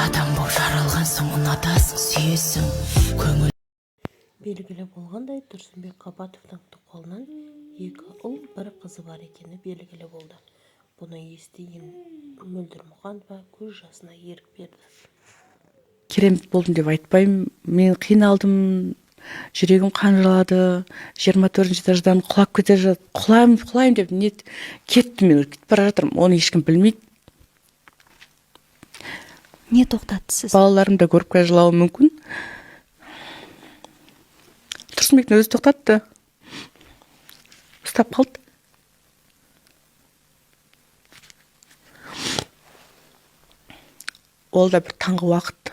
Адам болып жаралған соң ұнатасың, сүйесің, көңіл. Белгілі болғандай, Тұрсынбек Қабатовтың тоқалынан 2 ұл, 1 қызы бар екені белгілі болды. Бұны естіген Мөлдір Мұқанова көз жасына ерік берді. Керемет болдым деп айтпаймын. Мен қиналдым, жүрегім қанжылады. 24 этаждан құлап кете жатыр. Құлайым деп кеттім, мен кетіп бара жатырмын. Оны ешкім білмейді. Не тоқтатты сіз? Балаларым да көріп қай жылауы мүмкін. Тұрсынбектің өзі тоқтатты. Ұстап қалды. Ол да бір таңғы уақыт.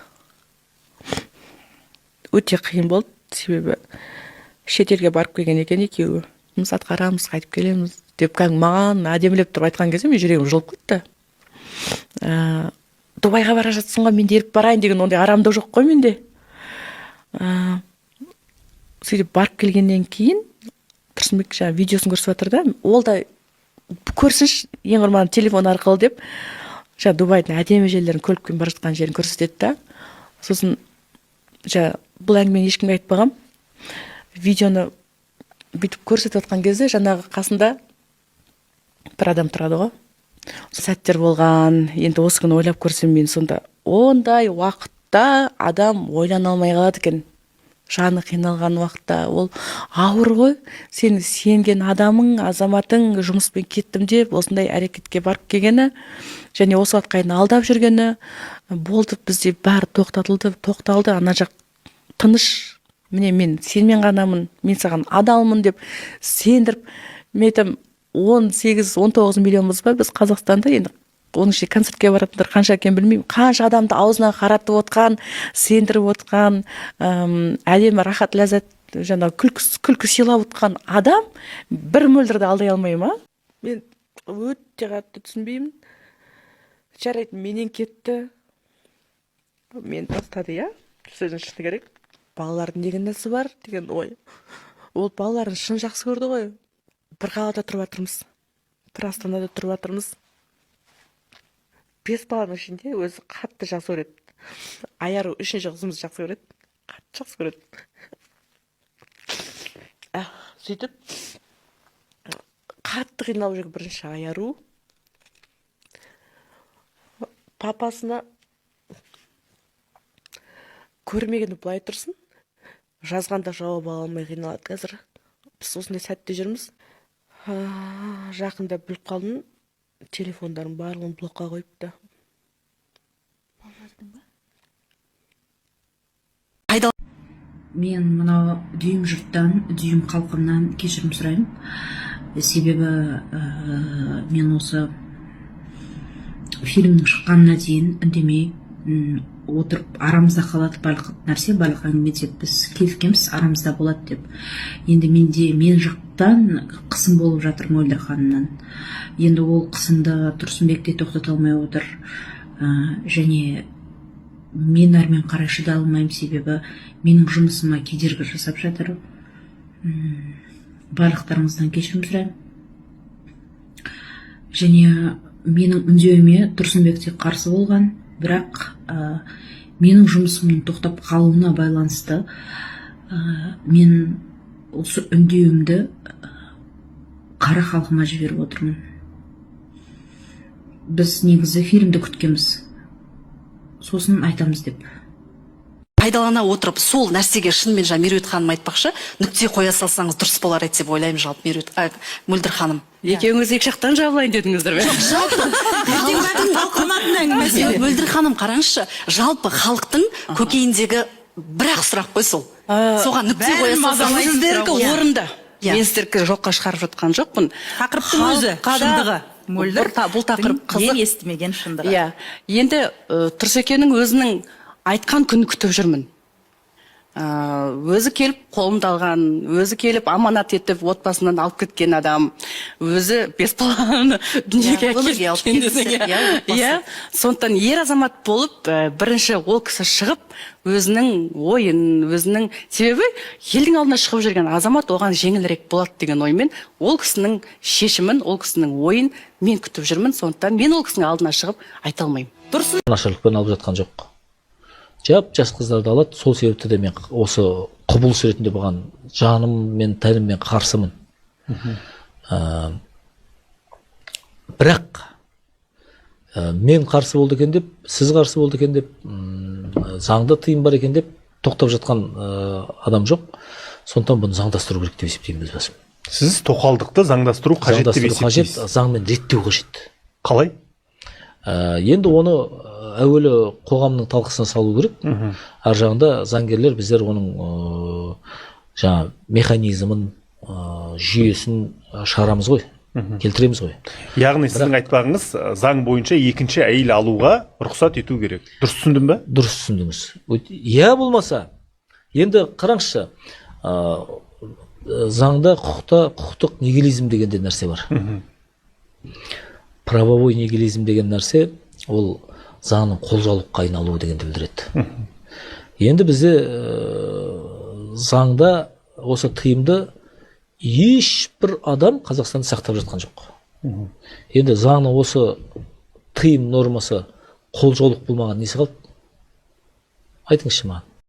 Өте қиын болды, себебі шетелге барып келген екен екеуі. Жұмыс атқарамыз, қайтып келеміз деп маған әдемілеп тұрып айтқан кезде мен жүрегім жылып кетті. Дубайға бара жатсың ғой, мен де еріп барайын деген ондай арамдық жоқ қой менде. Сөйтіп барып келгеннен кейін Тұрсынбек видеосын көрсетіп жатыр да, ол да көрсінші ең құрман телефон арқылы деп Дубайдың әдемі жерлерін, көлікпен бара жатқан жерін көрсетеді да. Сосын бұл әңгімені ешкімге айтпағам. Видеоны бүйтіп көрсетіп жатқан кезде жаңағы қасында бір адам тұрады ғой. Сәттер болған, енді осы күні ойлап көрсем мен сонда ондай уақытта адам ойлана алмай қалады екен. Жаны қиналған уақытта ол ауыр ғой. Сен сенген адамың, азаматың жұмыспен кеттім деп осындай әрекетке барып келгені, және осы уақытқа дейін алдап жүргені болды. Бізде бәрі тоқталды, ана жақ тыныш. Міне мен сенмен ғанамын, мен саған адалмын деп сендіріп, мен айтам 18-19 миллионбыз ба біз Қазақстанда, енді оның ішінде концертке баратындар қанша екенін білмеймін. Қанша адамды аузына қаратып отқан, сендіріп отқан, әдемі рахат ләззат, күлкі сыйлап отқан адам бір мөлдірді алдай алмаймын, Мен өте қатты түсінбеймін. Жарайды, менен кетті. Мен тастады, сөзін шықты керек. Балалардың деген несі бар деген ой. Ол балаларын шын жақсы көрді ғой. Бір қалада тұрып жатырмыз. Бір Астанада тұрып жатырмыз. 5 баланың ішінде өзі қатты жақсы көреді. Аяру 3-ші қызымыз жақсы көреді. Қатты жақсы көреді. Сөйтіп, қатты қиналып жүр бірінші Аяру. Папасына көрмегені былай тұрсын. Жазғанда жауап ала алмай қиналады қазір. Біз осындай сәтте жүрміз. Жақында біліп қалдым, телефондарын барлығын блокқа қойыпты. Мен мынау дүйім жұрттан, дүйім халқымнан кешірім сұраймын. Себебі мен осы фильмнің шыққанына дейін үндемей отырып, арамызда қалады барлық нәрсе, барлық әңгіме, біз келіскенбіз, арамызда болады деп. Енді мен жақтан қысым болып жатыр Мөлдір ханымнан. Енді ол қысымды Тұрсынбек те тоқтата алмай отыр. Және мен әрмен қарай шыдай алмаймын, себебі менің жұмысыма кедергі жасап жатыр. Барлықтарыңыздан кешірім сұраймын. Және менің үндеуіме Тұрсынбек те қарсы болған, бірақ менің жұмысымның тоқтап қалуына байланысты мен осы үндеуімді қара халқыма жіберіп отырмын. Біз негізі фильмді күткенбіз, сосын айтамыз деп. Пайдалана отырып, сол нәрсеге шынымен Меруерт ханым айтпақшы, нүкте қоя салсаңыз дұрыс болар еді деп ойлаймын, жалпы Мөлдір ханым. Екеуіңіз екі жақтан жабылайын дедіңіздер ме? Мөлдір ханым, қараңызшы, жалпы халықтың көкейіндегі бір-ақ сұрақ қой сол. Соған нүкте қоя салсаңыз. Сіздерге орында. Мен сіздерге жоққа шығарып жатқан жоқпын. Тақырыптың өзі, шындығы. Мөлдір, бұл тақырып қызық. мен естімеген шындығы. Енді Тұрсекенің өзінің айтқан күн күтіп жүрмін. Өзі келіп қолымды алған, өзі келіп аманат етіп отбасынан алып кеткен адам, өзі 5 баланы дүниеге әкелген. Сондықтан ер азамат болып, бірінші ол кісі шығып, өзінің ойын, өзінің себебі елдің алдына шығып жүрген азамат оған жеңілірек болады деген оймен, ол кісінің шешімін, ол кісінің ойын мен күтіп жүрмін. Сондықтан мен ол кісінің алдына шығып айта алмаймын. Нашарлықпен алып жатқан жоқ. жас қыздарды алады. Сол себепті де мен осы құбылыс ретінде бұған жаным мен тәніммен қарсымын. Бірақ мен қарсы болды екен деп, сіз қарсы болды екен деп, заңда тыйым бар екен деп тоқтап жатқан адам жоқ. Сондықтан бұны заңдастыру керек деп есептеймін өз басым. Сіз тоқалдықты заңдастыру қажет деп есептейсіз? Заңмен реттеу қажет. Қалай? Енді оны әуелі қоғамның талқысына салу керек. Ар жағында заңгерлер біздер оның жаңа механизмін, жүйесін шығарамыз ғой, келтіреміз ғой. Яғни сіздің айтпағыңыз заң бойынша екінші әйел алуға рұқсат ету керек. Дұрыс түсіндім бе? Дұрыс түсіндіңіз. Я болмаса, енді қараңызшы, заңда құқықтық нигилизм деген де нәрсе бар. Правовой нигилизм деген нәрсе ол заңның қолжаулыққа айналуы дегенді білдіреді. Енді бізде заңда осы тыйымды ешбір адам Қазақстанды сақтап жатқан жоқ. Енді заңның осы тыйым нормасы қолжаулық болмаған несі қалды? Айтыңызшы маған.